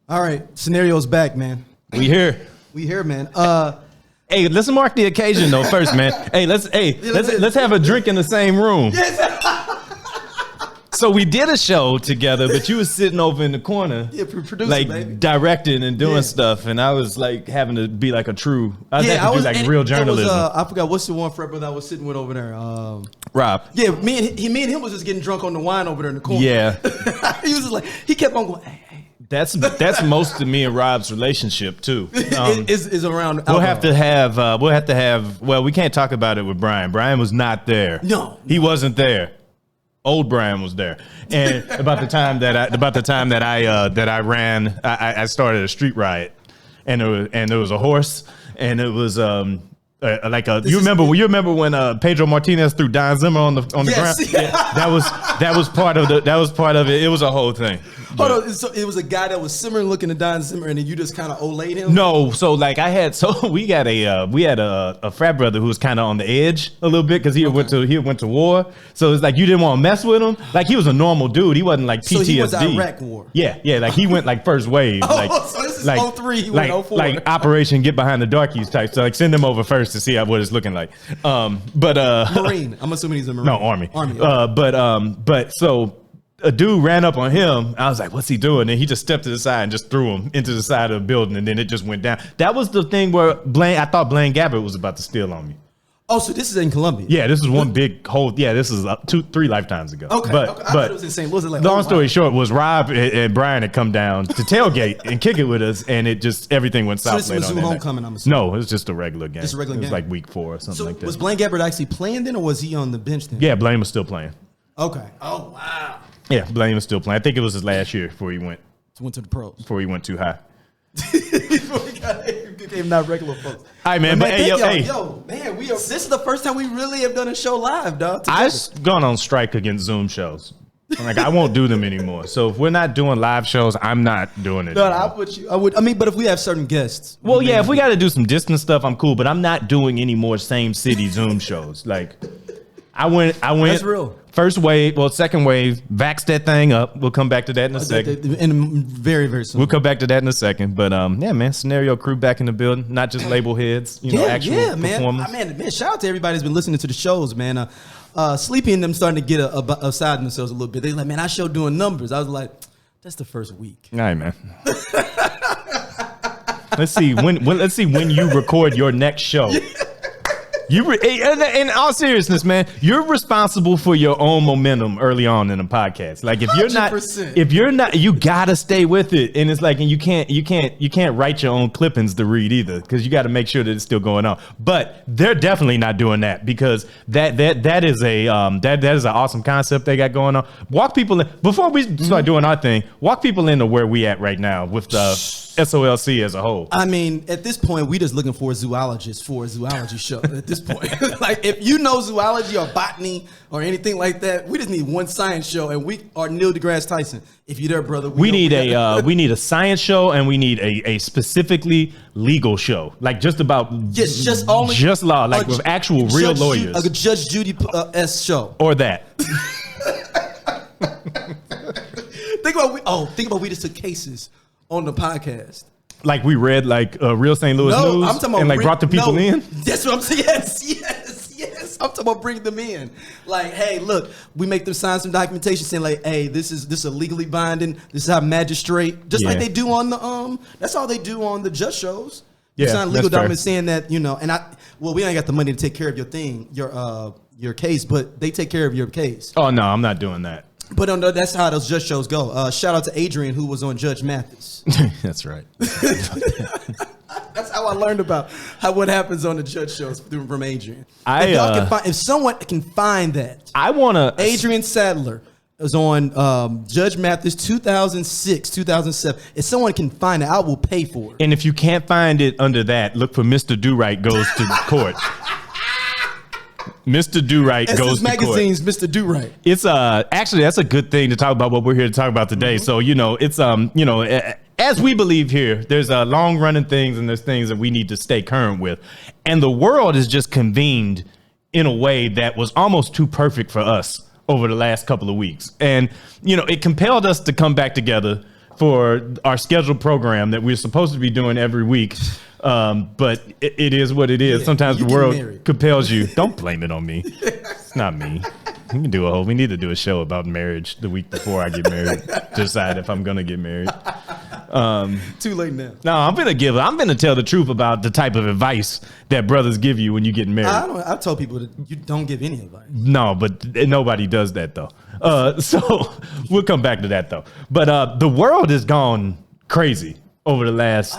All right, scenario's back, man. We here, man. Hey, let's mark the occasion though first, man. Let's have a drink in the same room. So we did a show together, but you was sitting over in the corner, producing, like baby. directing and doing stuff, and I was like having to be like a true. I had to do like real journalism. I forgot what's the one frat brother I was sitting with over there. Rob. Yeah, me and him was just getting drunk on the wine over there in the corner. Yeah, he was just like he kept on going. Hey. That's most of me and Rob's relationship too. Is around. We'll have to have. Well, we can't talk about it with Brian. Brian was not there. No, he wasn't there. Old Brian was there, and about the time that I ran, I started a street riot, and there was a horse, and it was you remember when Pedro Martinez threw Don Zimmer on the ground? Yeah, that was part of it. It was a whole thing. Hold on, so it was a guy that was similar looking to Don Zimmer, and then you just kind of olayed him? No, so like we had a frat brother who was kind of on the edge a little bit because he went to war. So it's like you didn't want to mess with him. Like he was a normal dude. He wasn't like PTSD. So he went to Iraq war. Yeah, like he went like first wave. So this is 03, he went 04. Like Operation Get Behind the Darkies type. So like send him over first to see what it's looking like. Marine. I'm assuming he's a Marine. No, Army. Okay. But so a dude ran up on him. I was like, what's he doing? And he just stepped to the side and just threw him into the side of the building. And then it just went down. That was the thing where I thought Blaine Gabbert was about to steal on me. Oh, so this is in Colombia? Yeah, this is one big whole. Yeah, this is 2-3 lifetimes ago. Okay, but I thought it was insane. What was it like? Long story short was Rob and Brian had come down to tailgate and kick it with us, and it just everything went south. So this was homecoming, I'm assuming. No, it was just a regular game. Just a regular game. It was like week 4 or something like that. Was Blaine Gabbert actually playing then, or was he on the bench then? Yeah, Blaine was still playing. Okay. Oh wow. Yeah, Blaine was still playing. I think it was his last year before he went to the pros. Before he went too high. Before he became not regular folks. All right, man. But hey, man, this is the first time we really have done a show live, dog. I've gone on strike against Zoom shows. Like I won't do them anymore. So if we're not doing live shows, I'm not doing it. No, I would. I mean, but if we have certain guests, well, yeah. If we got to do some distance stuff, I'm cool. But I'm not doing any more same city Zoom shows. Like I went. That's real. First wave, second wave, vax that thing up. We'll come back to that in a second. And very, very soon. We'll come back to that in a second. But yeah, man, scenario crew back in the building, not just label heads, actual performers. Man, shout out to everybody who's been listening to the shows, man. Sleepy and them starting to get aside themselves a little bit. They like, man, I show doing numbers. I was like, that's the first week. All right, man. Let's see when you record your next show. In all seriousness, man, you're responsible for your own momentum early on in a podcast. Like if you're not, you gotta stay with it. And it's like, and you can't write your own clippings to read either, because you got to make sure that it's still going on. But they're definitely not doing that, because that is an awesome concept they got going on. Walk people in, before we start doing our thing. Walk people into where we at right now with the SOLC as a whole. I mean, at this point, we just looking for a zoologist for a zoology show. At this point, like if you know zoology or botany or anything like that, we just need one science show, and we are Neil deGrasse Tyson. If you're there, brother, we need a science show, and we need a specifically legal show, like just about just law, like with actual real lawyers, like a Judge Judy S show or that. Think about we just took cases on the podcast. Like we read like real St. Louis news I'm talking about and like brought the people in? That's what I'm saying. Yes. I'm talking about bringing them in. Like, hey, look, we make them sign some documentation saying like, hey, this is legally binding. This is how magistrate, just like they do on the that's all they do on the judge shows. You sign legal documents saying that, we ain't got the money to take care of your thing, your case, but they take care of your case. Oh no, I'm not doing that. But that's how those judge shows go. Shout out to Adrian, who was on Judge Mathis. That's right. That's how I learned about what happens on the judge shows from Adrian. If someone can find that, Adrian Sadler was on Judge Mathis 2006, 2007. If someone can find it, I will pay for it. And if you can't find it under that, look for Mr. Do-Right Goes to Court. Mr. Do-Right goes to court. Magazine's Mr. Do-Right. It's actually that's a good thing to talk about what we're here to talk about today. Mm-hmm. So it's as we believe here, there's long running things and there's things that we need to stay current with, and the world is just convened in a way that was almost too perfect for us over the last couple of weeks, and it compelled us to come back together for our scheduled program that we're supposed to be doing every week. But it is what it is. Sometimes the world compels you. Don't blame it on me. It's not me. We need to do a show about marriage the week before I get married. Decide if I'm gonna get married. Too late now. No, I'm gonna tell the truth about the type of advice that brothers give you when you get married. I've told people that you don't give any advice. No, but nobody does that though. So we'll come back to that though. But the world has gone crazy over the last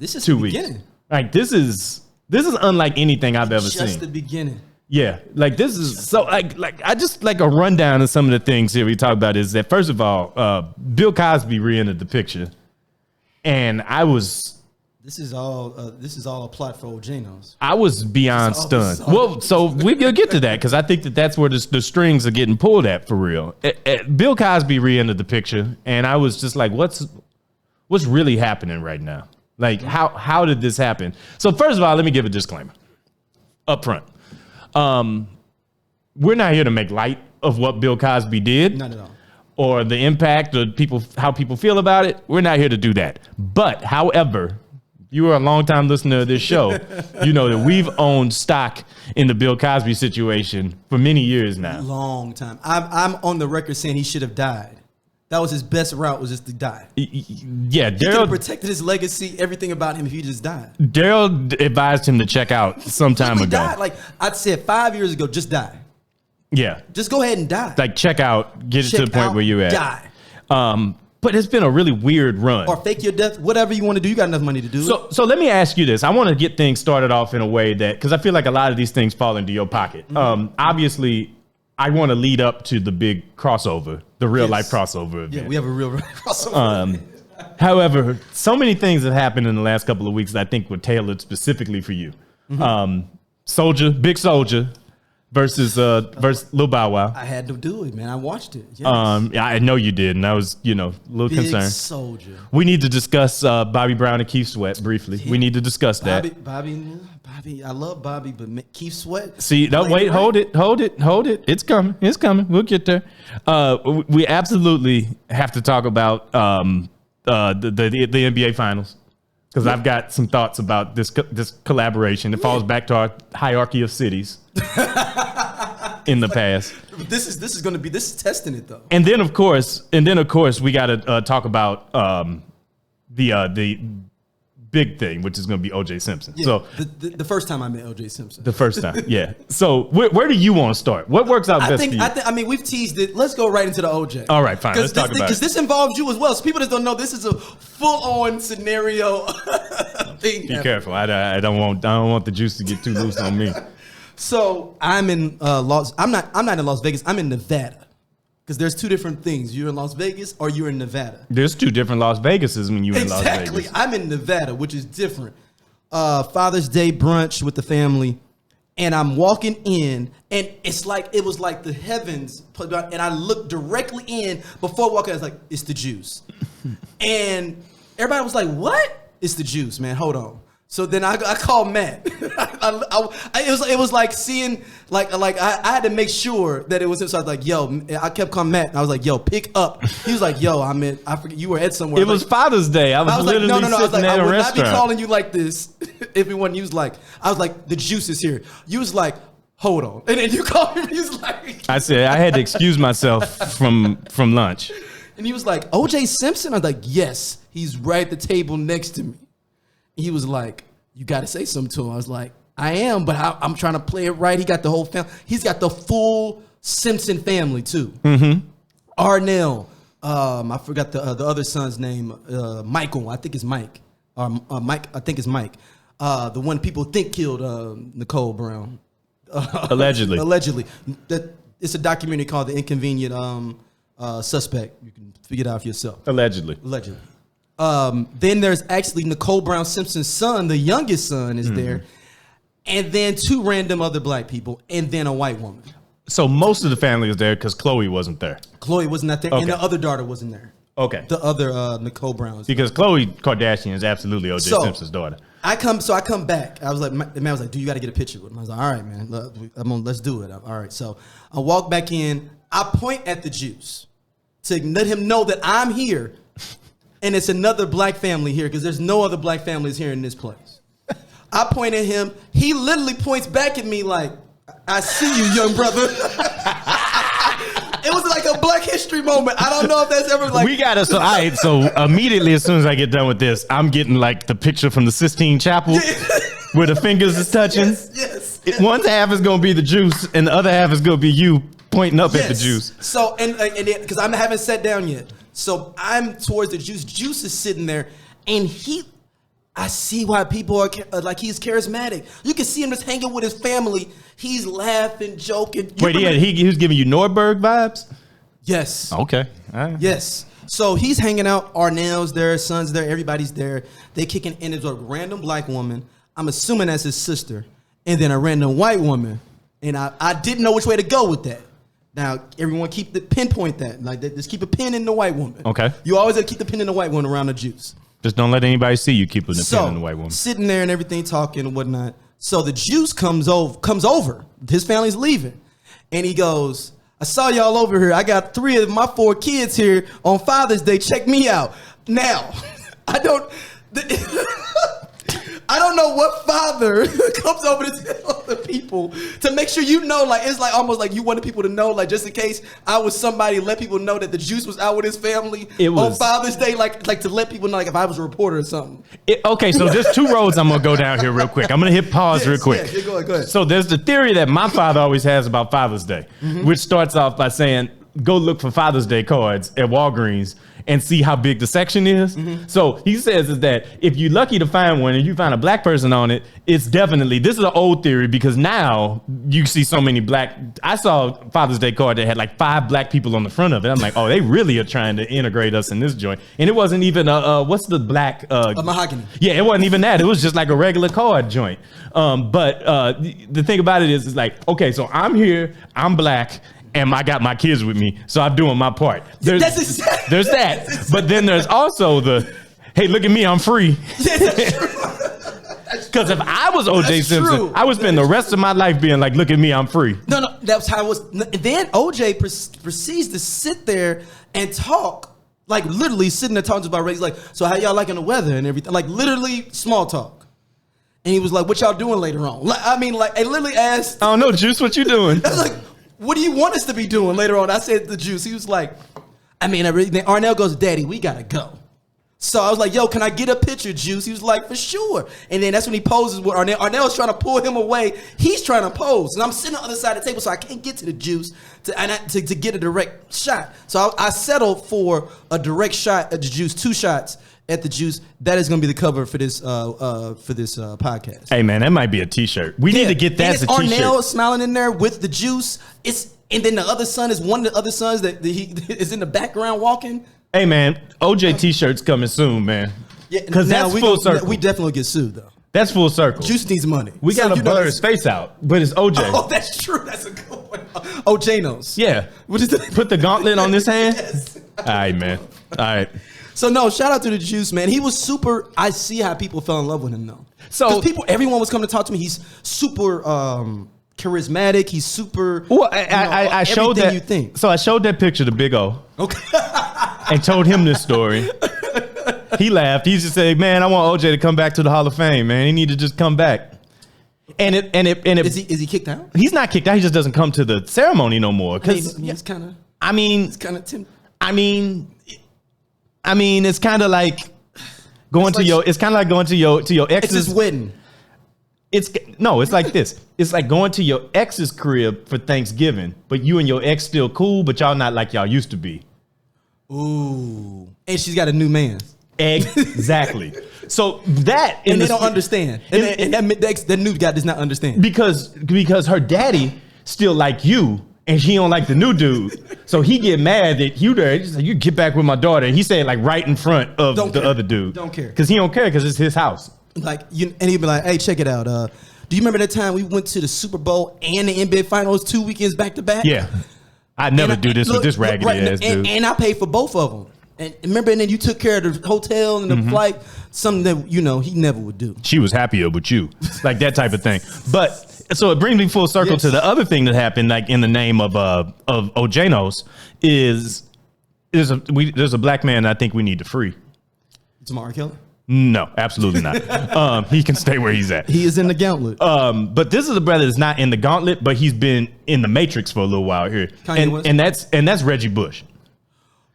this is 2 the weeks. beginning. Like this is unlike anything I've ever seen. Just the beginning. Yeah, like this is so like I just like a rundown of some of the things here we talk about is that first of all, Bill Cosby re-entered the picture, and I was. This is all a plot for Ojanos. I was beyond stunned. Well, so we'll get to that because I think that's where the strings are getting pulled at for real. Bill Cosby re-entered the picture, and I was just like, what's really happening right now? Like how did this happen? So first of all, let me give a disclaimer up front. We're not here to make light of what Bill Cosby did. Not at all. Or the impact of how people feel about it. We're not here to do that. But however, you are a longtime listener of this show. You know that we've owned stock in the Bill Cosby situation for many years now. Long time. I'm on the record saying he should have died. That was his best route, was just to die. Yeah, He could have protected his legacy, everything about him if he just died. Darryl advised him to check out some time ago. Died. Like I said 5 years ago, just die. Yeah. Just go ahead and die. Like check out, get it to the point where you at. Die. But it's been a really weird run. Or fake your death, whatever you want to do. You got enough money to do it. So let me ask you this. I want to get things started off in a way that, because I feel like a lot of these things fall into your pocket. Obviously, I want to lead up to the big crossover, the real life crossover event. Yeah, we have a real crossover. However, so many things have happened in the last couple of weeks that I think were tailored specifically for you. Big Soldier versus Lil Bow Wow. I had to do it, man. I watched it. Yes. I know you did, and I was, a little concerned. Big Soldier. We need to discuss Bobby Brown and Keith Sweat briefly. Yeah. We need to discuss that. Bobby, I love Bobby, but Keith Sweat. See, no, wait, hold it. It's coming. We'll get there. We absolutely have to talk about the NBA Finals. Because I've got some thoughts about this collaboration. It falls back to our hierarchy of cities in the past. This is testing it though. And then of course we got to talk about the big thing, which is going to be OJ Simpson. Yeah, so the first time I met OJ Simpson. The first time, yeah. So where do you want to start? What works out best for you? I mean, we've teased it. Let's go right into the OJ. All right, fine. Let's talk about it. Because this involves you as well. So people that don't know, this is a full-on scenario thing. Be careful. I don't want the juice to get too loose on me. So I'm in I'm not in Las Vegas. I'm in Nevada. Because there's two different things. You're in Las Vegas or you're in Nevada. There's two different Las Vegases when you're in Las Vegas. Exactly. I'm in Nevada, which is different. Father's Day brunch with the family. And I'm walking in, and it was like the heavens. And I looked directly in before walking. I was like, it's the juice. And everybody was like, what? It's the juice, man. Hold on. So then I called Matt. It was like seeing like I had to make sure that it was him. So I was like, yo, I kept calling Matt. And I was like, yo, pick up. He was like, yo, I forget you were at somewhere. It was Father's Day. I was literally like, no. I was like, I would not be restaurant. calling you like this if it wasn't. You was like, I was like, the juice is here. You was like, hold on, and then you called me. He was like, I said I had to excuse myself from lunch. And he was like, OJ Simpson. I was like, yes, he's right at the table next to me. He was like, you got to say something to him. I was like, I am, but I'm trying to play it right. He got the whole family. He's got the full Simpson family, too. Mm-hmm. Arnell. I forgot the other son's name. Michael. I think it's Mike. Mike. I think it's Mike. The one people think killed Nicole Brown. Allegedly. Allegedly. It's a documentary called The Inconvenient Suspect. You can figure it out for yourself. Allegedly. Then there's actually Nicole Brown Simpson's son, the youngest son, is there. And then two random other black people, and then a white woman. So most of the family was there because Chloe wasn't there. Chloe was not there, and the other daughter wasn't there. Okay. The other Nicole Brown. Because Khloe Kardashian is absolutely O.J. Simpson's daughter. I come back. I was like, the man was like, dude, you got to get a picture with him. I was like, all right, man, let's do it. All right. So I walk back in. I point at the juice to let him know that I'm here. and it's another black family here because there's no other black families here in this place. I point at him. He literally points back at me like, I see you, young brother. It was like a Black History moment. I don't know if that's ever like. We got to, so immediately as soon as I get done with this, I'm getting like the picture from the Sistine Chapel where the fingers is touching. Yes. One half is going to be the juice and the other half is going to be you pointing up at the juice. So, and because I haven't sat down yet. So I'm towards the juice. Juice is sitting there and I see why people are like, he's charismatic. You can see him just hanging with his family. He's laughing, joking. Wait, he was giving you Nordberg vibes? Yes. Okay. Yes. So he's hanging out. Arnell's there, son's there, everybody's there. They kicking in. There's a random black woman. I'm assuming that's his sister. And then a random white woman. And I didn't know which way to go with that. Now, everyone pinpoint that. Like, just keep a pin in the white woman. Okay. You always have to keep the pin in the white woman around the juice. Just don't let anybody see you keeping the pin in the white woman. Sitting there and everything, talking and whatnot. So the juice comes over. His family's leaving. And he goes, I saw y'all over here. I got 3 of my 4 kids here on Father's Day. Check me out. Now, I don't know what father comes over to tell the people to make sure you know, like, it's like almost like you wanted people to know, like, just in case I was somebody, let people know that the juice was out with his family on Father's Day, like to let people know, like, if I was a reporter or something. Okay, so there's 2 roads I'm gonna go down here real quick. I'm gonna hit pause real quick. Yeah, go ahead. So there's the theory that my father always has about Father's Day, which starts off by saying, go look for Father's Day cards at Walgreens and see how big the section is. So he says is that if you're lucky to find one and you find a black person on it, it's definitely, this is an old theory because now you see so many black, I saw Father's Day card that had like 5 black people on the front of it. I'm like, oh, they really are trying to integrate us in this joint. And it wasn't even what's the black? A mahogany. Yeah, it wasn't even that. It was just like a regular card joint. But the thing about it is like, okay, so I'm here, I'm black, and I got my kids with me, so I'm doing my part. There's that. But then there's also the, hey, look at me, I'm free. Because if I was OJ Simpson, I would spend the rest of my life being like, look at me, I'm free. No, that's how it was. Then OJ proceeds to sit there and talk, like literally sitting there talking about race, like, so how y'all liking the weather and everything, like literally small talk. And he was like, what y'all doing later on? Like, I mean, like, I literally asked. I don't know, Juice, what you doing? I was like, what do you want us to be doing later on? I said the Juice. He was like, I mean, then Arnell goes, Daddy, we gotta go. So I was like, yo, can I get a picture, Juice? He was like, for sure. And then that's when he poses with Arnell. Arnell's trying to pull him away. He's trying to pose. And I'm sitting on the other side of the table, so I can't get to the Juice to get a direct shot. So I settled for a direct shot at the Juice, 2 shots at the Juice. That is going to be the cover for this podcast. Hey, man, that might be a T-shirt. We need to get that as a T-shirt. Arnell smiling in there with the Juice. And then the other son is one of the other sons that he is in the background walking. Hey, man, OJ T-shirts coming soon, man. Yeah, because that's full circle. We definitely get sued, though. That's full circle. Juice needs money. We got to blur his face out, but it's OJ. Oh, that's true. That's a good one. Ojanos. Yeah. Put the gauntlet on this hand. Yes. All right, man. All right. So, no, shout out to the Juice, man. He was super. I see how people fell in love with him, though. So, everyone was coming to talk to me. He's super charismatic. He's super. Well, I showed that. You think. So I showed that picture to Big O. Okay. And told him this story. He laughed. He just said, "Man, I want OJ to come back to the Hall of Fame. Man, he need to just come back." And is he kicked out? He's not kicked out. He just doesn't come to the ceremony no more. Because it's kind of. It's kind of it's kind of like going to your. It's kind of like going to your ex's. It's his wedding. It's like this. It's like going to your ex's crib for Thanksgiving, but you and your ex still cool, but y'all not like y'all used to be. Ooh. And she's got a new man. Exactly. So that and they don't understand. And that new guy does not understand. Because her daddy still like you and she don't like the new dude. So he get mad that you there. He's like, you get back with my daughter. And he said like right in front of other dude. Don't care. Because he don't care because it's his house. Like and he'd be like, hey, check it out. Do you remember that time we went to the Super Bowl and the NBA Finals 2 weekends back to back? Yeah. I'd never do this with this raggedy ass dude. And I paid for both of them. And remember, and then you took care of the hotel and the flight, something that, he never would do. She was happier with you. Like that type of thing. But so it brings me full circle to the other thing that happened, like in the name of Ojanos, is there's a black man I think we need to free. Tomorrow, R. Kelly? No, absolutely not. He can stay where he's at. He is in the Gauntlet. But this is a brother that's not in the Gauntlet, but he's been in the Matrix for a little while here. And that's Reggie Bush.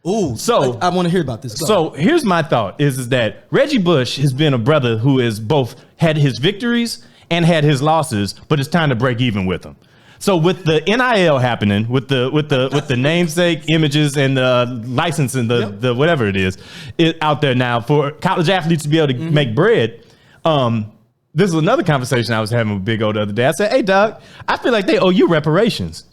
Ooh, so I want to hear about this. So here's my thought is that Reggie Bush has been a brother who has both had his victories and had his losses, but it's time to break even with him. So with the NIL happening, with the namesake images and the license and the whatever it is out there now for college athletes to be able to make bread. This is another conversation I was having with Big O the other day. I said, "Hey, dog, I feel like they owe you reparations."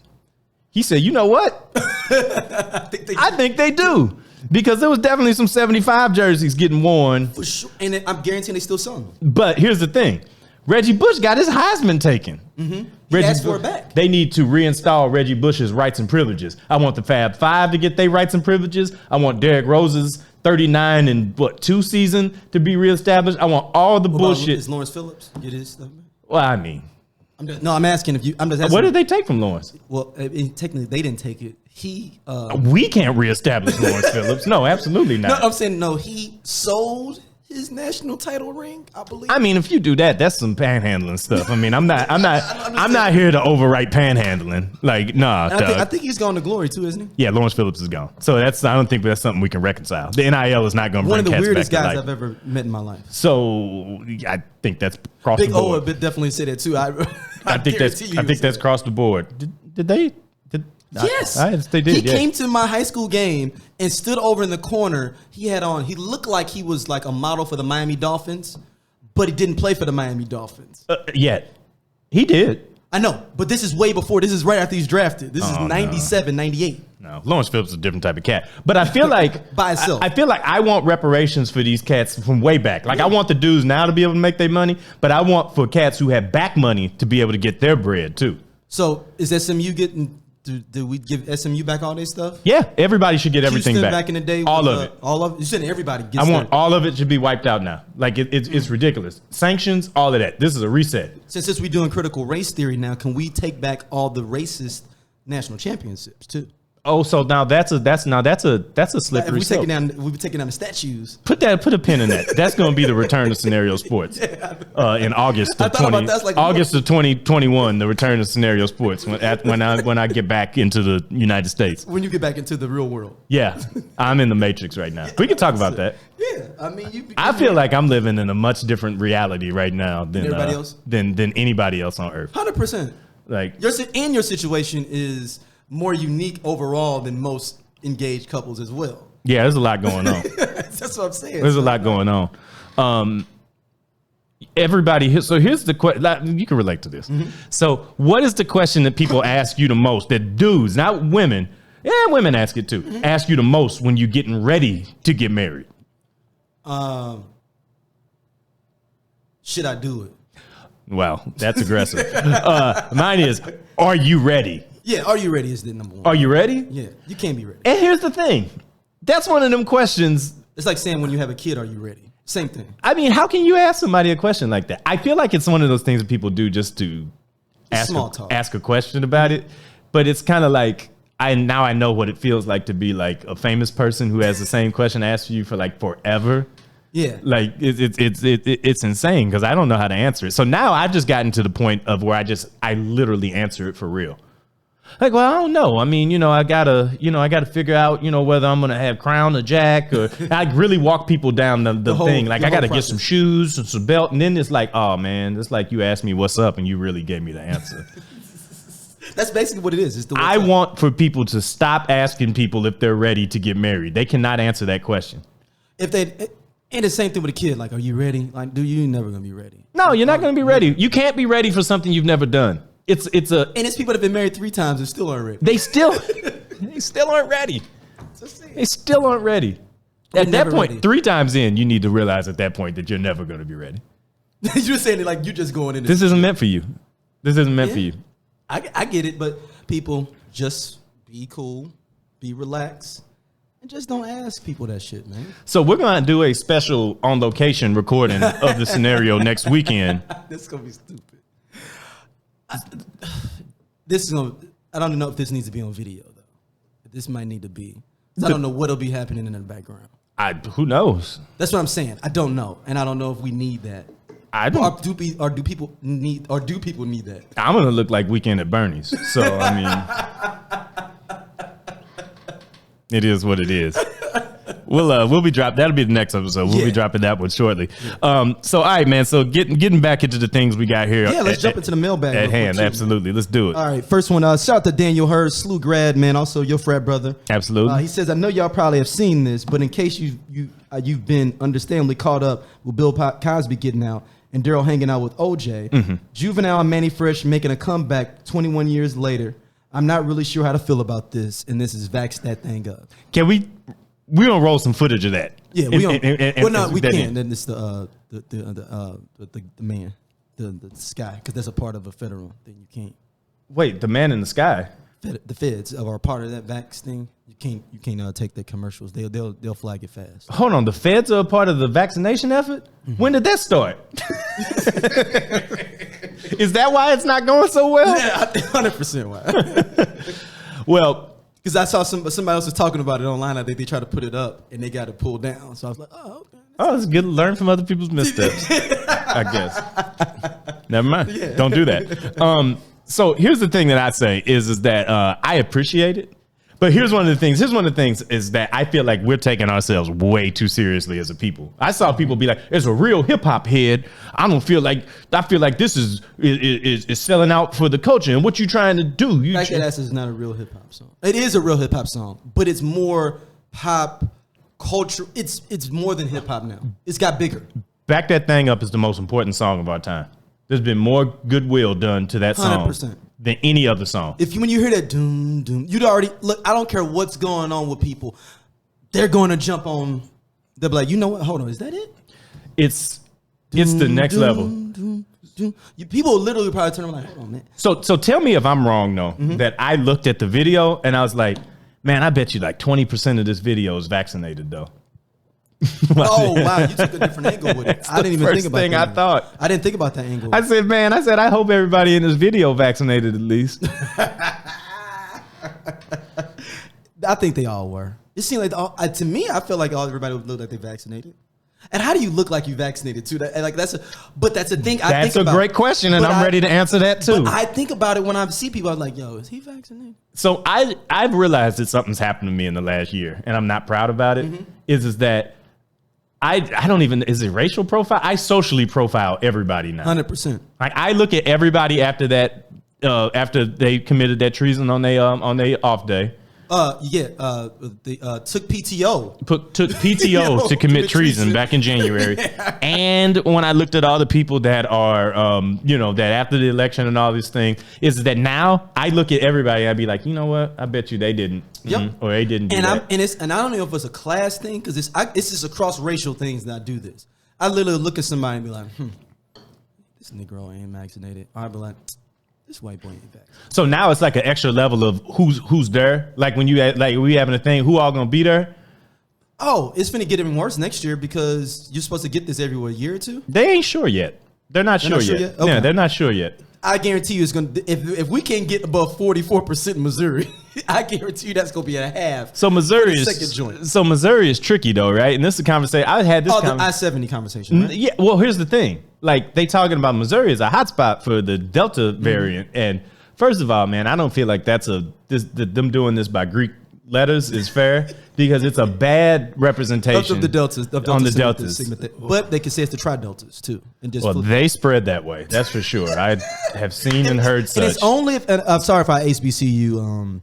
He said, "You know what? I think they do. Because there was definitely some 75 jerseys getting worn. For sure. And I'm guaranteeing they still sell them. But here's the thing. Reggie Bush got his Heisman taken. He asked for it back. They need to reinstall Reggie Bush's rights and privileges. I want the Fab Five to get their rights and privileges. I want Derrick Rose's 39 and 2 season to be reestablished. I want all the bullshit. Is Lawrence Phillips get his stuff back? Well, I mean. I'm asking if you. I'm just asking. What did they take from Lawrence? Well, technically, they didn't take it. We can't reestablish Lawrence Phillips. No, absolutely not. No, I'm saying no. He sold his national title ring, I believe. I mean, if you do that, that's some panhandling stuff. I mean, I'm not here to overwrite panhandling. Like, nah. I think he's gone to glory too, isn't he? Yeah, Lawrence Phillips is gone. So I don't think that's something we can reconcile. The NIL is not going to bring cats back to life. One of the weirdest guys I've ever met in my life. So I think that's across the board. Big O would definitely say that too. I think that's across the board. Did they? Yes, they did. He came to my high school game and stood over in the corner. He looked like he was like a model for the Miami Dolphins, but he didn't play for the Miami Dolphins. Yet. He did. I know, but this is way before. This is right after he's drafted. This is 97, 98. No, Lawrence Phillips is a different type of cat. But I feel like by itself. I feel like I want reparations for these cats from way back. Like I want the dudes now to be able to make their money, but I want for cats who have back money to be able to get their bread too. So is SMU getting? Do we give SMU back all their stuff? Yeah, everybody should get everything back in the day. All of it. All of it. You said everybody gets I want all of it should be wiped out now. Like it's ridiculous. Sanctions, all of that. This is a reset. Since we're doing critical race theory now, can we take back all the racist national championships too? Oh, so now that's a slippery slope. We've been taking down the statues. Put a pin in that. That's going to be the return of Scenario Sports in August of 2021. The return of Scenario Sports when I get back into the United States. When you get back into the real world. Yeah, I'm in the Matrix right now. We can talk about that. Yeah, I mean, I feel like I'm living in a much different reality right now than everybody else, than anybody else on Earth. 100%. Like your situation is more unique overall than most engaged couples as well. Yeah, there's a lot going on. That's what I'm saying. There's a lot going on. Everybody, so here's the question. You can relate to this. So what is the question that people ask you the most, that dudes, not women, women ask it too, ask you the most when you're getting ready to get married? Should I do it? Well, that's aggressive. Mine is, are you ready? Yeah, are you ready is the number one. Are you ready? Yeah, you can't be ready. And here's the thing. That's one of them questions. It's like saying when you have a kid, are you ready? Same thing. I mean, how can you ask somebody a question like that? I feel like it's one of those things that people do just to ask a question about it. But it's kind of like, I know what it feels like to be like a famous person who has the same question asked you for like forever. Yeah, like it's insane because I don't know how to answer it. So now I've just gotten to the point of where I literally answer it for real. Like, well, I don't know. I mean, I gotta figure out, whether I'm gonna have Crown or Jack, or I really walk people down the thing. Like, I gotta get some shoes and some belt, and then it's like, oh man, it's like you asked me what's up, and you really gave me the answer. That's basically what it is. I want for people to stop asking people if they're ready to get married. They cannot answer that question. And the same thing with a kid. Like, are you ready? Like, you're never gonna be ready. No, you're not gonna be ready. You can't be ready for something you've never done. It's people that have been married 3 times and still aren't ready. They still aren't ready. They still aren't ready. At that point, ready. 3 times in, you need to realize at that point that you're never going to be ready. You're saying it like you're just going in. This isn't meant for you. This isn't meant for you. I get it, but people just be cool, be relaxed, and just don't ask people that shit, man. So we're going to do a special on location recording of the scenario next weekend. This is going to be stupid. I don't know if this needs to be on video though. This might need to be. I don't know what'll be happening in the background. Who knows? That's what I'm saying. I don't know, and I don't know if we need that. Or do people need that? I'm gonna look like Weekend at Bernie's. So I mean, it is what it is. We'll be dropping. That'll be the next episode. We'll be dropping that one shortly. So all right, man. So getting back into the things we got here. Yeah, let's jump into the mailbag at hand. Absolutely, let's do it. All right, first one. Shout out to Daniel Hurd, SLU grad, man. Also your frat brother. Absolutely. He says, I know y'all probably have seen this, but in case you've been understandably caught up with Bill Cosby getting out and Darryl hanging out with OJ, Juvenile and Mannie Fresh making a comeback 21 years later. I'm not really sure how to feel about this, and this is Vax That Thing Up. Can we gonna roll some footage of that? Yeah, we can. Then it's the man, the sky, because that's a part of a federal thing. You can't. Wait, the man in the sky. The feds are part of that Vax thing. You can't take the commercials. They'll flag it fast. Hold on, the feds are a part of the vaccination effort. When did that start? Is that why it's not going so well? Yeah, 100% why. Well, because I saw somebody else was talking about it online. I think they tried to put it up and they got it pulled down. So I was like, oh, okay. Oh, it's good to learn from other people's missteps, I guess. Never mind. Yeah. Don't do that. So here's the thing that I say is that I appreciate it. But here's one of the things is that I feel like we're taking ourselves way too seriously as a people. I saw people be like, "It's a real hip hop head. I feel like this is selling out for the culture." And what you trying to do? That is not a real hip hop song. It is a real hip hop song, but it's more pop culture. It's more than hip hop now. It's got bigger. Back That Thing Up is the most important song of our time. There's been more goodwill done to that song 100%. Than any other song. When you hear that doom doom, you'd already look. I don't care what's going on with people. They're going to jump on. They'll be like, you know what? Hold on, is that it? It's the next level. People literally probably turn around like, hold on, man. So tell me if I'm wrong though. That I looked at the video and I was like, man, I bet you like 20% of this video is vaccinated though. Oh wow, you took a different angle with it. I didn't even think about that. I thought. I didn't think about that angle. I said, I hope everybody in this video vaccinated at least. I think they all were. It seemed like to me, I feel like everybody would look like they vaccinated. And how do you look like you vaccinated too? That's a thing. That's a great question, and I'm ready to answer that too. But I think about it when I see people. I'm like, yo, is he vaccinated? So I've realized that something's happened to me in the last year, and I'm not proud about it. Is that I don't even, is it racial profile? I socially profile everybody now. 100%. Like I look at everybody after that, after they committed that treason on their off day. They took PTO. Took PTO to commit treason back in January. Yeah. And when I looked at all the people that are, that after the election and all these things, is that now I look at everybody and I'd be like, you know what? I bet you they didn't. Yep. Or they didn't do that. And I don't know if it's a class thing because it's just across racial things that I do this. I literally look at somebody and be like, this Negro ain't vaccinated. I'd be like, this white boy ain't vaccinated. So now it's like an extra level of who's there. Like when we having a thing, who all gonna be there? Oh, it's finna get even worse next year because you're supposed to get this every year or two. They ain't sure yet. They're not sure yet. Okay. Yeah, they're not sure yet. I guarantee you it's gonna. If we can't get above 44% in Missouri, I guarantee you that's gonna be a half. So Missouri is tricky though, right? And this is a conversation I had. The I-70 conversation. Right? Yeah. Well, here's the thing. Like they talking about Missouri as a hotspot for the Delta variant, and first of all, man, I don't feel like that's them doing this by Greek letters is fair because it's a bad representation of the deltas on the deltas. But they can say it's the tri-deltas too. And just they spread that way. That's for sure. I have seen and heard such. And it's only if I'm sorry if I HBCU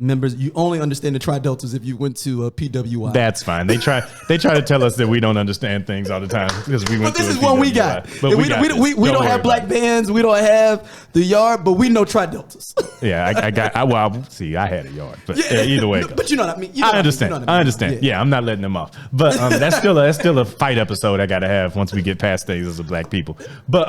members, you only understand the tri-deltas if you went to PWI. That's fine. They try to tell us that we don't understand things all the time because we went. But this is what we got. But we don't have black bands. We don't have the yard, but we know tri-deltas. Yeah, I had a yard, but either way. But you know what I mean. I understand. Yeah, I'm not letting them off. But that's still a fight episode I got to have once we get past things as a black people. But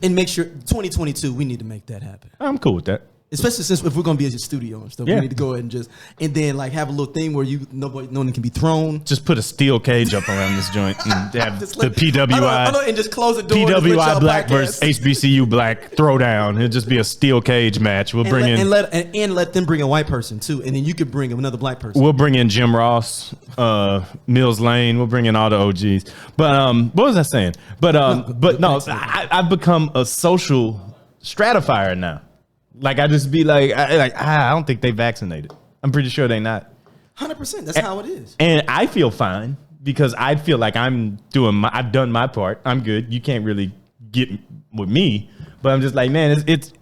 and make sure 2022 we need to make that happen. I'm cool with that. Especially since if we're gonna be at your studio and stuff, we need to go ahead and then like have a little thing where no one can be thrown. Just put a steel cage up around this joint and have the PWI and just close the door. PWI black versus HBCU black throwdown. It'll just be a steel cage match. We'll bring in let them bring a white person too, and then you could bring another black person. We'll bring in Jim Ross, Mills Lane. We'll bring in all the OGs. But what was I saying? But I've become a social stratifier now. Like I just be like, I don't think they vaccinated. I'm pretty sure they not. 100%. That's how it is. And I feel fine because I feel like I've done my part. I'm good. You can't really get with me. But I'm just like, man, it's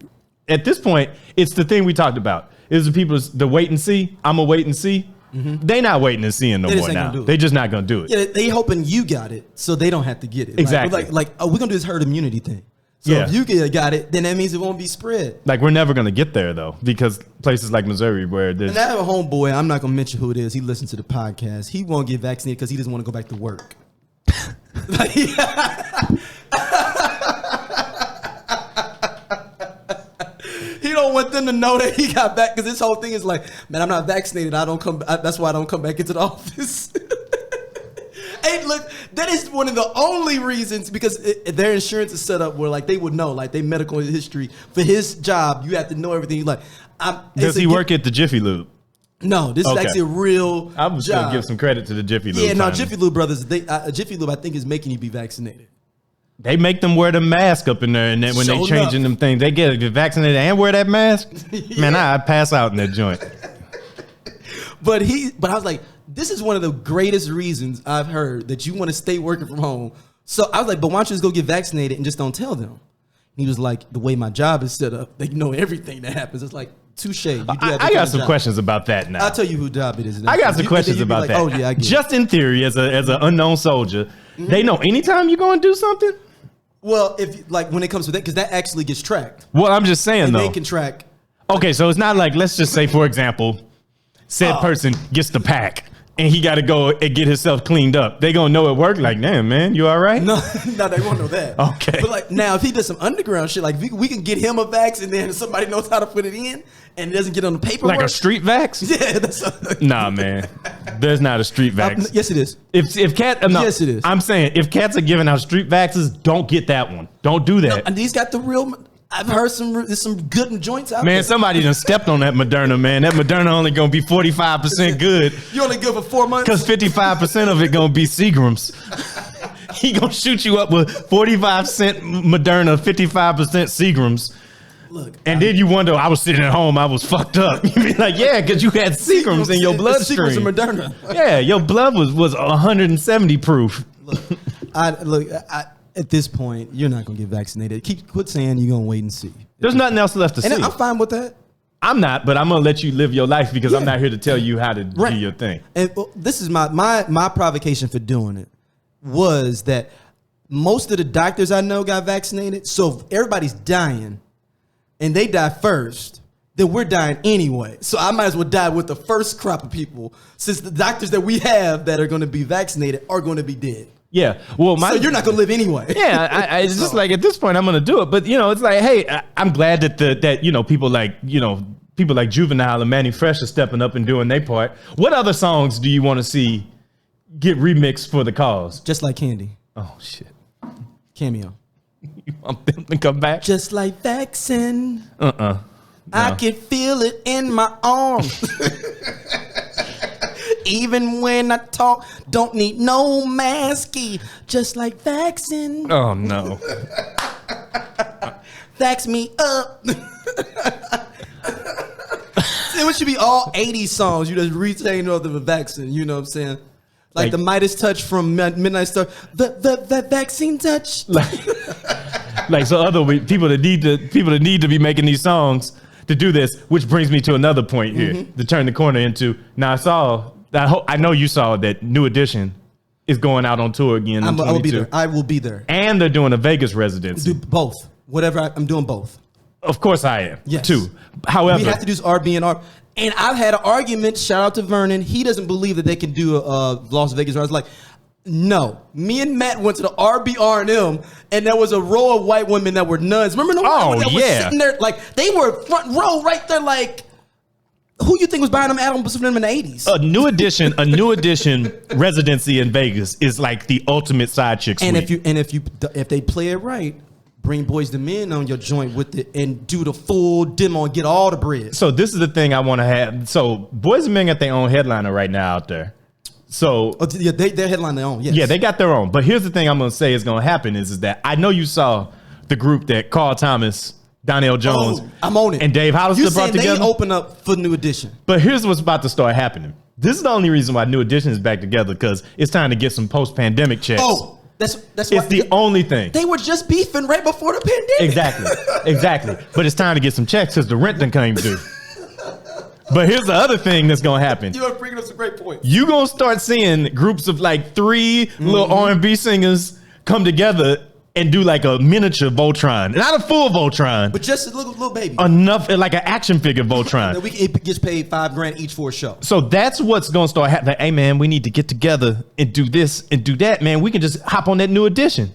at this point, it's the thing we talked about. It's the wait and see. I'm a wait and see. Mm-hmm. They not waiting and seeing no more now. They just not gonna do it. Yeah, they hoping you got it so they don't have to get it. Exactly. We're gonna do this herd immunity thing. So if you got it, then that means it won't be spread. Like we're never gonna get there though, because places like Missouri where there's. And I have a homeboy. I'm not gonna mention who it is. He listens to the podcast. He won't get vaccinated because he doesn't want to go back to work. He don't want them to know that he got back because this whole thing is like, man, I'm not vaccinated. That's why I don't come back into the office. Hey, look, that is one of the only reasons because their insurance is set up where like they would know, like they medical history for his job. You have to know everything. Does he work at the Jiffy Lube? No, this is actually a real I was going to give some credit to the Jiffy Lube. Yeah, no, Jiffy Lube brothers, Jiffy Lube I think is making you be vaccinated. They make them wear the mask up in there, and then when they changing them things, they get vaccinated and wear that mask. Yeah. Man, I'd pass out in that joint. But I was like, this is one of the greatest reasons I've heard that you want to stay working from home. So I was like, but why don't you just go get vaccinated and just don't tell them? And he was like, the way my job is set up, they know everything that happens. It's like, touche. I got some questions about that now. I'll tell you who job it is. I got some questions about that. Oh, yeah, I get just in theory, as an unknown soldier, they know anytime you're going to do something? Well, if like when it comes to that, because that actually gets tracked. Well, I'm just saying, though. They can track. Okay, so it's not like, let's just say, for example, said person gets the pack. And he got to go and get himself cleaned up. They gonna know it worked. Like, damn, man, you all right? No, they won't know that. Okay. But like now, if he does some underground shit, like we can get him a vax, and then somebody knows how to put it in, and it doesn't get on the paperwork. Like a street vax? Yeah. Nah, man. There's not a street vax. Yes, it is. Yes, it is. I'm saying if cats are giving out street vaxes, don't get that one. Don't do that. No, and he's got the real. I've heard there's some good joints out there. Man, somebody done stepped on that Moderna, man. That Moderna only gonna be 45% good. You only good for 4 months? Because 55% of it gonna be Seagrams. He gonna shoot you up with 45% Moderna, 55% Seagrams. Look, and then you wonder, I was sitting at home, I was fucked up. You be like, yeah, because you had Seagrams in your bloodstream. Seagrams and Moderna. Yeah, your blood was 170 proof. Look, at this point, you're not going to get vaccinated. Quit saying you're going to wait and see. There's nothing else left to see. And I'm fine with that. I'm not, but I'm going to let you live your life because I'm not here to tell you how to do your thing. And this is my provocation for doing it was that most of the doctors I know got vaccinated. So if everybody's dying and they die first, then we're dying anyway. So I might as well die with the first crop of people since the doctors that we have that are going to be vaccinated are going to be dead. Yeah, well, so you're not gonna live anyway. Yeah, it's just like at this point I'm gonna do it, but it's like, hey, I'm glad that people like Juvenile and Mannie Fresh are stepping up and doing their part. What other songs do you want to see get remixed for the cause? Just Like Candy. Oh shit, cameo. You want them to come back? Just like vaccine. No. I can feel it in my arms. Even when I talk, don't need no masky. Just like vaccine. Oh no. Vax me up. It should be all 80s songs. You just retain all the vaccine. You know what I'm saying? Like the Midas Touch from Midnight Star. The vaccine touch. Like so other people that need to be making these songs to do this, which brings me to another point here to turn the corner into. Now I know you saw that New Edition is going out on tour again. I will be there. I will be there. And they're doing a Vegas residency. Do both. Whatever. I'm doing both. Of course I am. Yes. Too. However, we have to do R&B. And I've had an argument. Shout out to Vernon. He doesn't believe that they can do a Las Vegas. I was like, No, me and Matt went to the RBR&M, and there was a row of white women that were nuns. Remember the white women that were sitting there, like they were front row right there, like who you think was buying them albums from them in the 80s? A new edition residency in Vegas is like the ultimate side chick suite. And if they play it right, bring Boys to Men on your joint with it and do the full demo and get all the bread. So this is the thing I want to have. So Boys to Men got their own headliner right now out there. So they headline their own. Yes. Yeah, they got their own. But here's the thing I'm going to say is going to happen is that I know you saw the group that Carl Thomas, Donnell Jones, I'm on it, and Dave Hollister brought together. They open up for New Edition. But here's what's about to start happening. This is the only reason why New Edition is back together, because it's time to get some post-pandemic checks. Oh, that's it's the only thing. They were just beefing right before the pandemic. Exactly. But it's time to get some checks because the rent done came due. But here's the other thing that's gonna happen. You're bringing up some great points. You're gonna start seeing groups of like 3 little R&B singers come together and do like a miniature Voltron, not a full Voltron, but just a little baby, enough like an action figure Voltron. It gets paid $5,000 each for a show. So that's what's gonna start happening. Hey man, we need to get together and do this and do that. Man, we can just hop on that New Edition.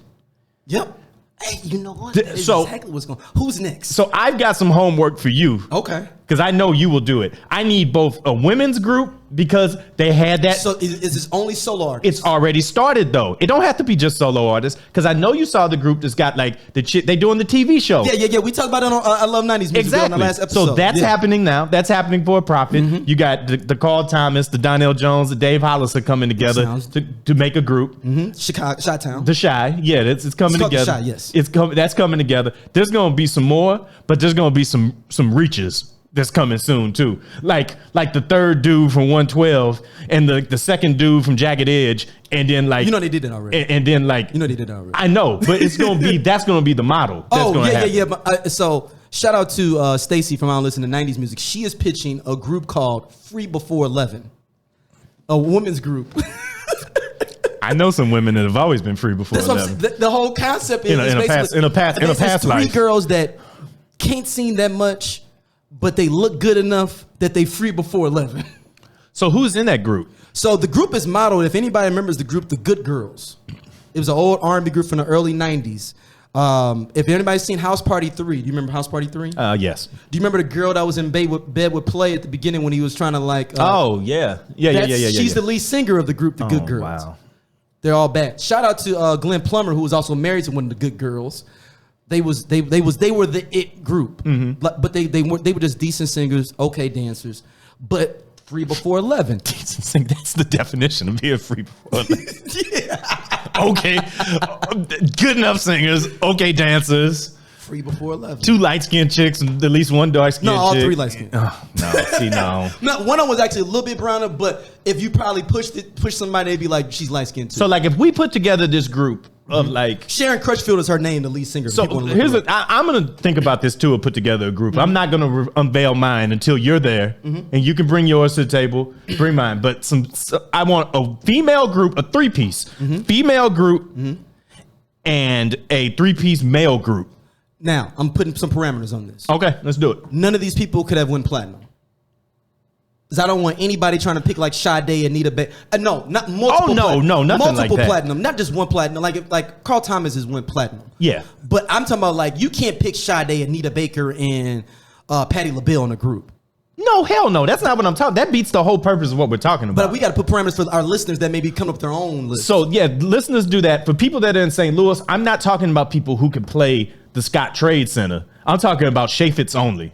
Yep. Hey, you know what? That is exactly what's going. Who's next? So I've got some homework for you. Okay. Because I know you will do it. I need both a women's group because they had that. So is this only solo artists? It's already started though. It don't have to be just solo artists. Because I know you saw the group that's got like the chick. They doing the TV show. Yeah. We talked about it on I Love 90s Music exactly. on the last episode. So that's happening now. That's happening for a profit. You got the Carl Thomas, the Donnell Jones, the Dave Hollister coming together to make a group. Chicago, Chi-Town. The Shy. Yeah, it's coming together. The Shy, yes. That's coming together. There's going to be some more, but there's going to be some reaches that's coming soon too. Like the third dude from 112 and the second dude from Jagged Edge, and then like they did that already. And then like they did that already. I know, but it's gonna be that's gonna be the model. That's yeah. But, so shout out to Stacy from I Don't Listen to 90s Music. She is pitching a group called Free Before 11, a women's group. I know some women that have always been free before 11. The whole concept is in a past life. 3 girls that can't sing that much, but they look good enough that they free before 11. So who's in that group? So the group is modeled, if anybody remembers the group, The Good Girls. It was an old R&B group from the early 90s. If anybody's seen House Party 3, do you remember House Party 3? Yes. Do you remember the girl that was in bed with Play at the beginning when he was trying to like... Yeah. She's the lead singer of the group, The Good Girls. Wow. They're all bad. Shout out to Glenn Plummer, who was also married to one of the Good Girls. They were the it group, but they were just decent singers, okay dancers, but free before 11. That's the definition of being free before 11. Okay, good enough singers, okay dancers. Free before 11. 2 light-skinned chicks and at least 1 dark-skinned chick. No, all 3 light-skinned. Oh, no, see, no. No, one of them was actually a little bit browner, but if you probably push somebody, they'd be like, she's light-skinned too. So, like, if we put together this group of, like... Sharon Crutchfield is her name, the lead singer. So, I'm going to think about this, too, and put together a group. I'm not going to unveil mine until you're there, and you can bring yours to the table, bring mine. But I want a female group, a 3-piece, female group, and a 3-piece male group. Now, I'm putting some parameters on this. Okay, let's do it. None of these people could have won platinum. Because I don't want anybody trying to pick like Sade, Anita Baker. No, not multiple. Oh, no, nothing multiple like that. Platinum, not just one platinum. Like Carl Thomas has won platinum. Yeah. But I'm talking about like you can't pick Sade, Anita Baker, and Patti LaBelle in a group. No, hell no. That's not what I'm talking. That beats the whole purpose of what we're talking about. But we got to put parameters for our listeners that maybe come up with their own list. So yeah, listeners do that. For people that are in St. Louis, I'm not talking about people who can play the Scott Trade Center. I'm talking about Chaffetz only.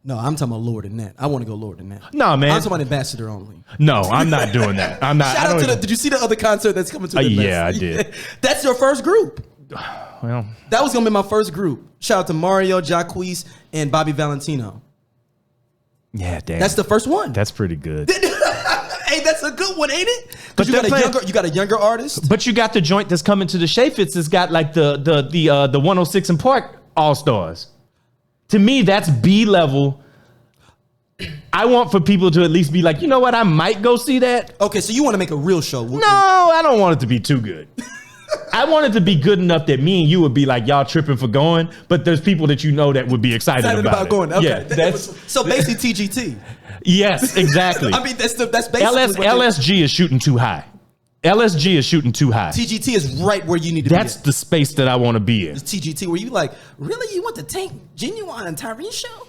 No, I'm talking about lower than that. I want to go lower than that. No, man. I'm talking about ambassador only. No, I'm not doing that. I'm not. Shout out to did you see the other concert that's coming to the Yeah, I did. That's your first group. Well, that was going to be my first group. Shout out to Mario, Jacquees, and Bobby Valentino. Yeah, damn. That's the first one. That's pretty good. Hey, that's a good one, ain't it? But you got a younger artist. But you got the joint that's coming to the Chaffetz. It's got like the 106 and Park All Stars. To me, that's B level. I want for people to at least be like, you know what? I might go see that. Okay, so you want to make a real show? No, I don't want it to be too good. I want it to be good enough that me and you would be like, y'all tripping for going, but there's people that you know that would be excited about going. Okay. Yeah, so basically TGT. Yes, exactly. I mean, that's basically LSG is shooting too high. LSG is shooting too high. TGT is right where you need to be. That's the space that I want to be in. It's TGT where you like, really? You want the Tank, Genuine, and Tyrese show?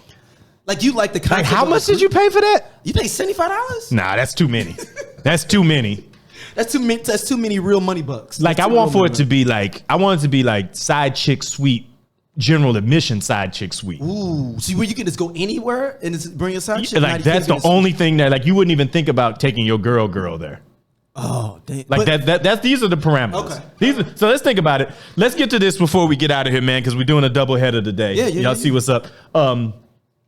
Like you like the concept. Like how much did you pay for that? You pay $75? Nah, that's too many. That's too many. That's too many real money bucks. Like I want for it to be like, I want it to be like side chick suite, general admission side chick suite. Ooh, see where you can just go anywhere and just bring a side chick. Like that's the only thing that like you wouldn't even think about taking your girl there. Oh, damn. Like that's these are the parameters. Okay. So let's think about it. Let's get to this before we get out of here, man, because we're doing a double header today. Yeah, Y'all see what's up. All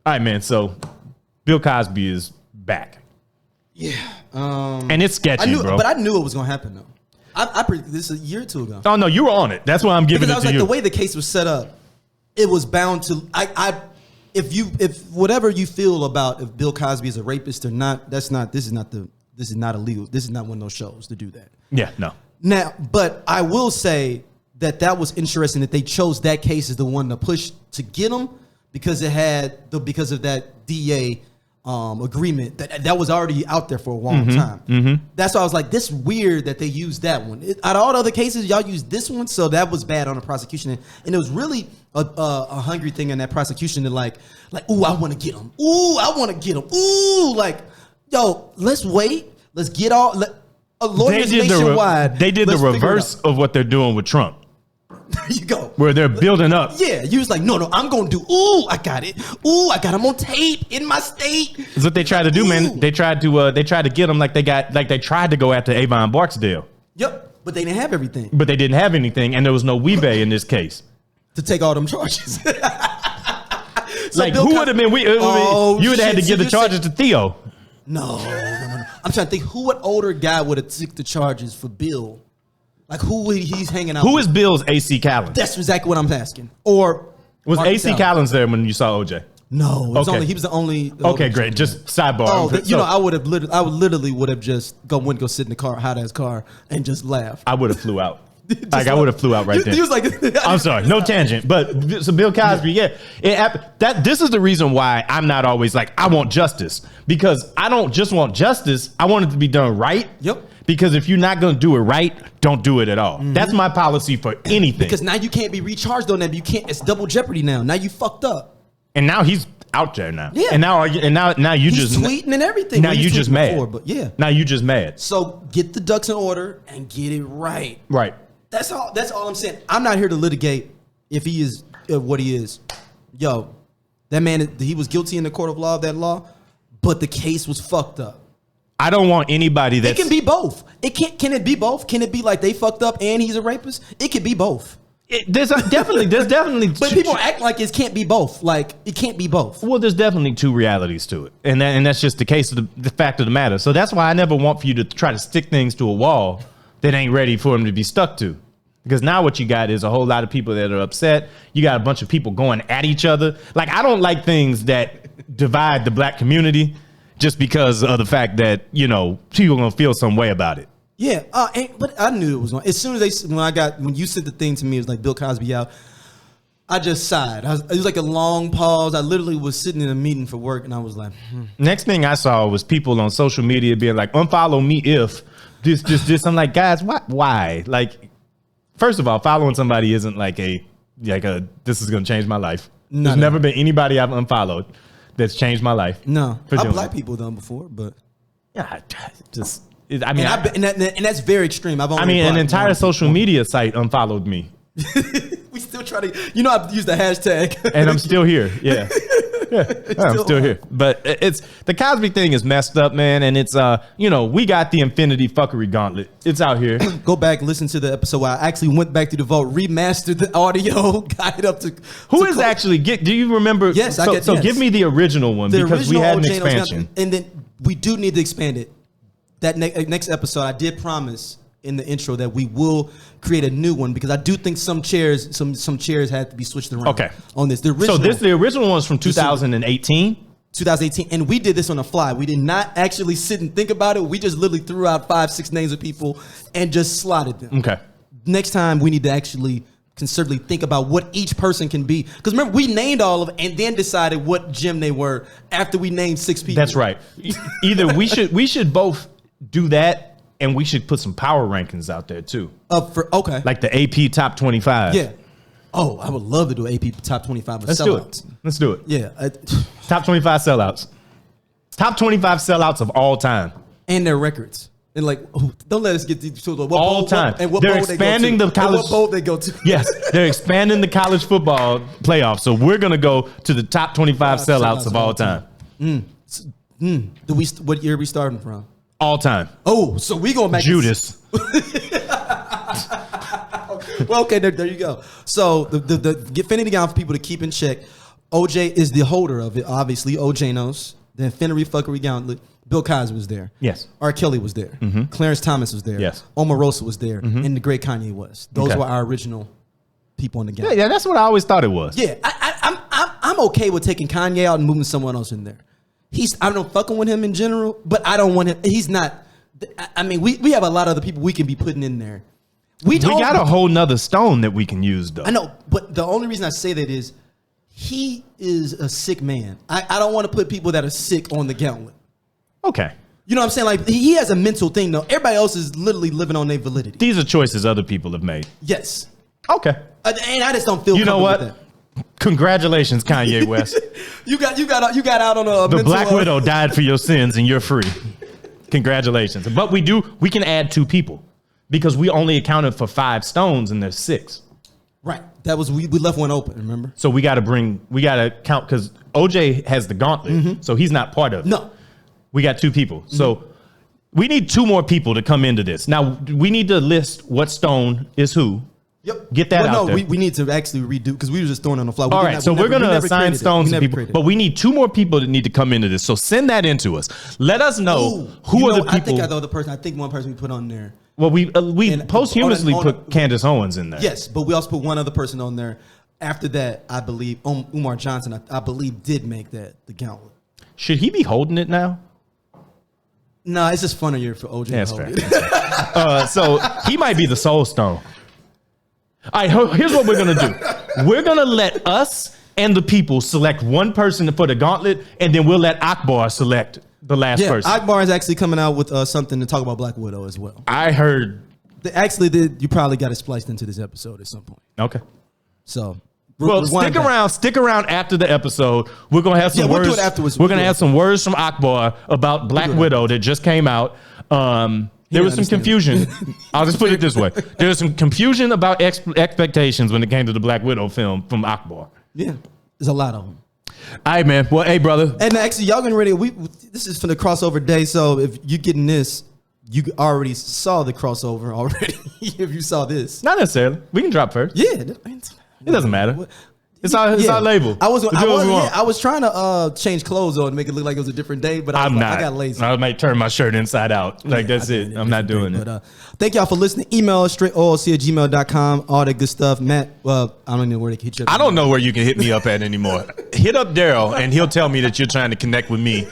right, man. So Bill Cosby is back. Yeah. And it's sketchy, bro. But I knew it was gonna happen though. I predicted this a year or two ago. Oh no, you were on it. That's why I'm giving because it I was to like, you. the way the case was set up, it was bound to. If whatever you feel about if Bill Cosby is a rapist or not, this is not illegal. This is not one of those shows to do that. Yeah, no. Now, but I will say that was interesting that they chose that case as the one to push to get him because because of that DA agreement that was already out there for a long time. Mm-hmm. That's why I was like, this is weird that they used that one. Out of all the other cases, y'all used this one, so that was bad on the prosecution. And it was really a hungry thing in that prosecution to like, ooh, I want to get him. Ooh, I want to get him. Ooh, like, yo, let's wait. Let's get all lawyers nationwide. They did the reverse of what they're doing with Trump. There you go. Where they're building up. Yeah, you was like, no, I'm gonna do. Ooh, I got it. Ooh, I got him on tape in my state. That's what they tried to do, man. They tried to get him like they tried to go after Avon Barksdale. Yep, but they didn't have everything. But they didn't have anything, and there was no Weebay in this case to take all them charges. So like, who would have been? You would have had to give the charges to Theo. No. I'm trying to think what older guy would have took the charges for Bill. Like who he's hanging out with. Who is Bill's AC Collins? That's exactly what I'm asking. Or was AC Collins there when you saw OJ? No, he was the only. Okay, great. Just sidebar. I literally would have just went go sit in the car, hide his car, and just laugh. I would have flew out. I would have flew out right there. He was like, I'm sorry, no tangent. But so Bill Cosby, this is the reason why I'm not always like, I want justice. Because I don't just want justice, I want it to be done right. Yep. Because if you're not going to do it right, don't do it at all. Mm-hmm. That's my policy for anything. Because now you can't be recharged on that. You can't. It's double jeopardy now. Now you fucked up. And now he's out there now. Yeah. And now you he's just tweeting and everything. Now you just mad. Before, but yeah. Now you just mad. So get the ducks in order and get it right. Right. That's all I'm saying. I'm not here to litigate if he is what he is. Yo, that man, he was guilty in the court of law of that law, but the case was fucked up. I don't want anybody that. It can be both. Can it be both? Can it be like they fucked up and he's a rapist? It could be both. There's definitely. But people act like it can't be both. Like it can't be both. Well, there's definitely two realities to it, and that's just the case of the fact of the matter. So that's why I never want for you to try to stick things to a wall that ain't ready for them to be stuck to. Because now what you got is a whole lot of people that are upset. You got a bunch of people going at each other. Like I don't like things that divide the black community just because of the fact that people are gonna feel some way about it. Yeah, but I knew it was going. As soon as when you sent the thing to me, it was like Bill Cosby out. I just sighed. It was like a long pause. I literally was sitting in a meeting for work, and I was like, Next thing I saw was people on social media being like, "Unfollow me if this." I'm like, guys, why? Like, first of all, following somebody isn't like a this is gonna change my life. There's never been anybody I've unfollowed that's changed my life. No, I've liked people done before, but yeah, just. And that's very extreme. An entire social media site unfollowed me. We still try to, I've used the hashtag, and I'm still here. Yeah, I'm still here. But it's the Cosby thing is messed up, man. And it's we got the Infinity Fuckery Gauntlet. It's out here. Go back, listen to the episode where I actually went back to the vault, remastered the audio, got it up to. Do you remember? Yes, So give me the original one because we had an expansion, and then we do need to expand it. That next episode, I did promise in the intro that we will create a new one because I do think some chairs had to be switched around. Okay. On this, the original one was from 2018. 2018, and we did this on the fly. We did not actually sit and think about it. We just literally threw out 5-6 names of people and just slotted them. Okay. Next time, we need to actually concertedly think about what each person can be. Because remember, we named all of them and then decided what gym they were after we named 6 people. That's right. Either we should both do that, and we should put some power rankings out there too. Okay. Like the AP top 25. Yeah. Oh, I would love to do AP top 25 of sellouts. Let's do it. Yeah. Top 25 sellouts. Top 25 sellouts of all time. And their records. And like, don't let us get to all time. They're expanding the college. What bowl they go to? Yes, they're expanding the college football playoff. So we're gonna go to the top 25 sellouts of all time. What year are we starting from? All time. Oh, so we going back Judas. Well, okay, there you go. So the Infinity Gauntlet for people to keep in check. OJ is the holder of it, obviously. Ojanos, the Infinity Fuckery Gauntlet. Bill Cosby was there. Yes. R. Kelly was there. Mm-hmm. Clarence Thomas was there. Yes. Omarosa was there. Mm-hmm. And the great Kanye West. Those were our original people on the gauntlet. Yeah, that's what I always thought it was. Yeah, I'm okay with taking Kanye out and moving someone else in there. I'm not fucking with him in general, but I don't want him. He's not. I mean, we have a lot of other people we can be putting in there. We got a whole nother stone that we can use, though. I know, but the only reason I say that is he is a sick man. I don't want to put people that are sick on the gauntlet. Okay. You know what I'm saying? Like, he has a mental thing, though. Everybody else is literally living on their validity. These are choices other people have made. Yes. Okay. And I just don't feel. You know what? With that. Congratulations, Kanye West. you got out on a. The Black Widow died for your sins, and you're free. Congratulations. But we can add 2 people because we only accounted for 5 stones, and there's 6. Right. That was we left one open. Remember? So we got to count because OJ has the gauntlet, so he's not part of it. No. We got 2 people. So we need 2 more people to come into this. Now, we need to list what stone is who. Yep. Get that out there. We need to actually redo because we were just throwing on the fly. All right, so we're going to assign stones to people, but we need 2 more people that need to come into this. So send that into us. Let us know who are the people. I think one person we put on there. Well, we posthumously put Candace Owens in there. Yes, but we also put one other person on there. After that, I believe Umar Johnson, I believe, did make the gauntlet. Should he be holding it now? No, it's just funnier for OJ. Yeah, that's fair. So he might be the soul stone. All right, here's what we're going to do. We're going to let us and the people select one person for the gauntlet, and then we'll let Akbar select the last person. Akbar is actually coming out with something to talk about Black Widow as well. I heard. You probably got it spliced into this episode at some point. Okay. So. Well, stick around after the episode. We're gonna have some words. We'll do it afterwards. We're gonna have some words from Akbar about Black Widow that just came out. There was some confusion. I'll just put it this way: there was some confusion about expectations when it came to the Black Widow film from Akbar. Yeah, there's a lot of them. All right, man. Well, hey, brother. And actually, y'all getting ready. This is for the crossover day. So if you're getting this, you already saw the crossover already. If you saw this, not necessarily. We can drop first. Yeah. It doesn't matter. It's our label. I was trying to change clothes on to make it look like it was a different day, but I got lazy. I might turn my shirt inside out. That's it. I'm not doing it. But thank y'all for listening. Email us straightolc@gmail.com. All that good stuff. Matt, I don't know where they can hit you up. I don't know where you can hit me up at anymore. Hit up Darryl, and he'll tell me that you're trying to connect with me,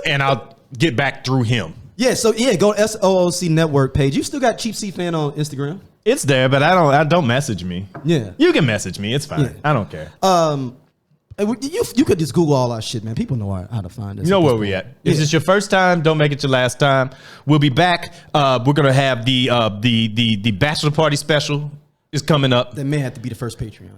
and I'll get back through him. Yeah, so go to SOLC Network page. You still got Cheap C Fan on Instagram? It's there, but I don't message me. Yeah. You can message me. It's fine. Yeah. I don't care. You could just Google all our shit, man. People know how to find us. You know where we at. If it's your first time, don't make it your last time. We'll be back. We're gonna have the bachelor party special is coming up. That may have to be the first Patreon.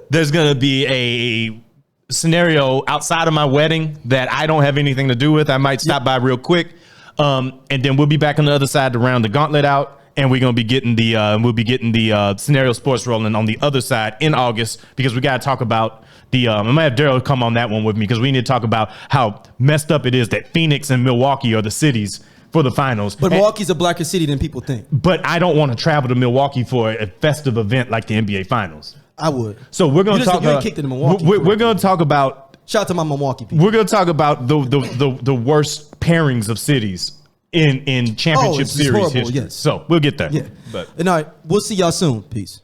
There's gonna be a scenario outside of my wedding that I don't have anything to do with. I might stop by real quick. And then we'll be back on the other side to round the gauntlet out, and we're gonna be getting the scenario sports rolling on the other side in August because we gotta talk about I might have Darryl come on that one with me because we need to talk about how messed up it is that Phoenix and Milwaukee are the cities for the finals. But Milwaukee's a blacker city than people think. But I don't want to travel to Milwaukee for a festive event like the NBA Finals. I would. So we're gonna talk. You kicked it in Milwaukee. We're gonna talk about. Shout out to my Milwaukee people. We're gonna talk about the worst pairings of cities in championship series horrible, history. Yes. So we'll get there. Yeah. And all right, we'll see y'all soon. Peace.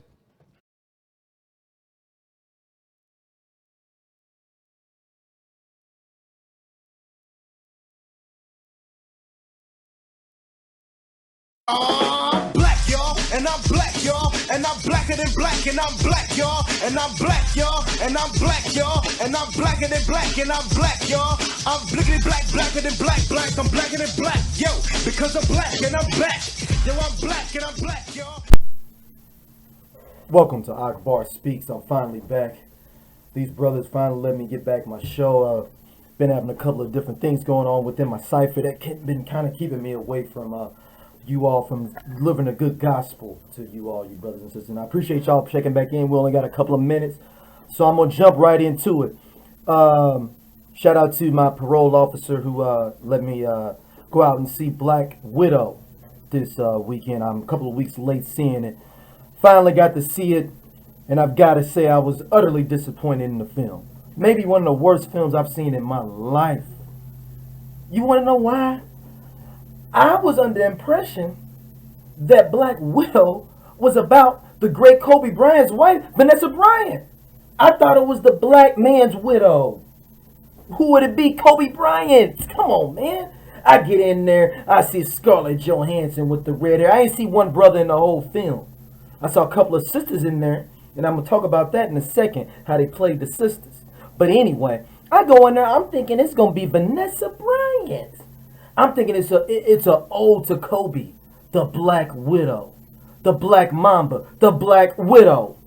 I'm black, y'all, and I'm black, y'all. and I'm blacker than black, and I'm black, y'all, and I'm black, y'all, and I'm black, y'all, and I'm blacker than black, and I'm black, y'all. I'm blickety black, blacker than black, black. I'm blacker than black, yo, because I'm black and I'm back. Yo, I'm black and I'm black, y'all. Welcome to Akbar Speaks. I'm finally back. These brothers finally let me get back my show. Been having a couple of different things going on within my cipher that been kind of keeping me away from you all, from delivering a good gospel to you all, you brothers and sisters. And I appreciate y'all checking back in. We only got a couple of minutes, so I'm gonna jump right into it. Shout out to my parole officer who let me go out and see Black Widow this weekend. I'm a couple of weeks late seeing it. Finally got to see it, and I've got to say I was utterly disappointed in the film. Maybe one of the worst films I've seen in my life. You want to know why? I was under the impression that Black Widow was about the great Kobe Bryant's wife, Vanessa Bryant. I thought it was the black man's widow. Who would it be? Kobe Bryant. Come on, man. I get in there, I see Scarlett Johansson with the red hair. I ain't see one brother in the whole film. I saw a couple of sisters in there, and I'm going to talk about that in a second, how they played the sisters. But anyway, I go in there, I'm thinking it's going to be Vanessa Bryant. I'm thinking it's a ode to Kobe, the Black Widow, the Black Mamba, the Black Widow.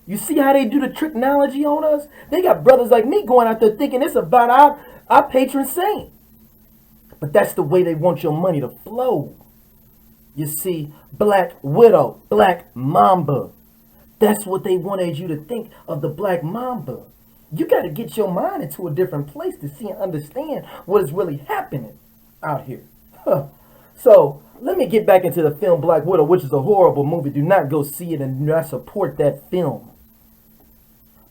You see how they do the tricknology on us? They got brothers like me going out there thinking it's about our patron saint. But that's the way they want your money to flow. You see, Black Widow, Black Mamba. That's what they wanted you to think of, the Black Mamba. You got to get your mind into a different place to see and understand what is really happening out here. So, let me get back into the film Black Widow, which is a horrible movie. Do not go see it and do not support that film,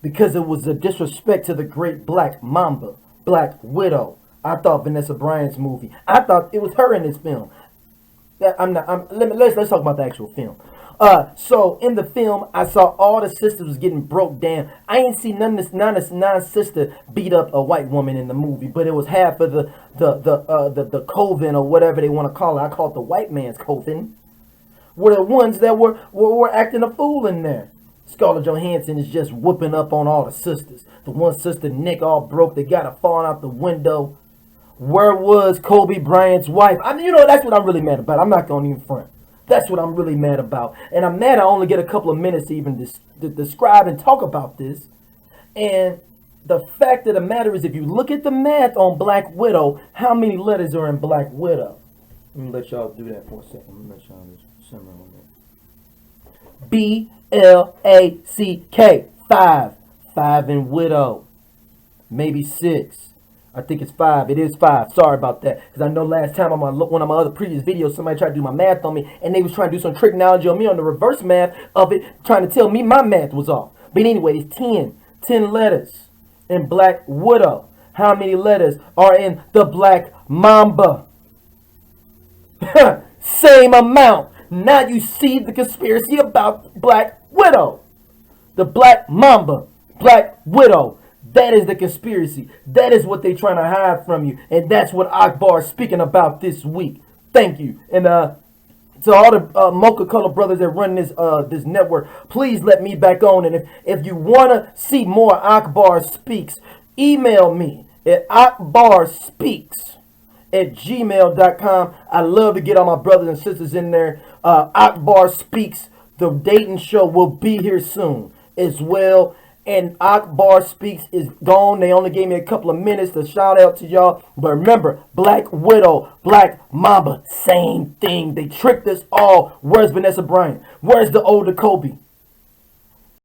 because it was a disrespect to the great Black Mamba, Black Widow. I thought Vanessa Bryant's movie, I thought it was her in this film. Let's talk about the actual film. So in the film, I saw all the sisters was getting broke down. I ain't seen none of this sister beat up a white woman in the movie, but it was half of the coven, or whatever they want to call it. I call it the white man's coven. Were the ones that were acting a fool in there. Scarlett Johansson is just whooping up on all the sisters. The one sister, neck all broke, they got her falling out the window. Where was Kobe Bryant's wife? I mean, that's what I'm really mad about. I'm not going to even front. That's what I'm really mad about. And I'm mad I only get a couple of minutes to even describe and talk about this. And the fact of the matter is, if you look at the math on Black Widow, how many letters are in Black Widow? Let me let y'all do that for a second. Let me let y'all just simmer on that. BLACK, 5. 5 in Widow. Maybe 6. I think it's 5. It is 5. Sorry about that. Because I know last time on one of my other previous videos, somebody tried to do my math on me, and they was trying to do some tricknology on me on the reverse math of it, trying to tell me my math was off. But anyway, it's 10. 10 letters in Black Widow. How many letters are in the Black Mamba? Same amount. Now you see the conspiracy about Black Widow. The Black Mamba, Black Widow. That is the conspiracy. That is what they're trying to hide from you. And that's what Akbar is speaking about this week. Thank you. And to all the mocha color brothers that run this network, please let me back on. And if you want to see more Akbar Speaks, email me at akbarspeaks@gmail.com. I love to get all my brothers and sisters in there. Akbar Speaks, the dating show, will be here soon as well. And Akbar Speaks is gone. They only gave me a couple of minutes to shout out to y'all. But remember, Black Widow, Black Mamba, same thing. They tricked us all. Where's Vanessa Bryant? Where's the older Kobe?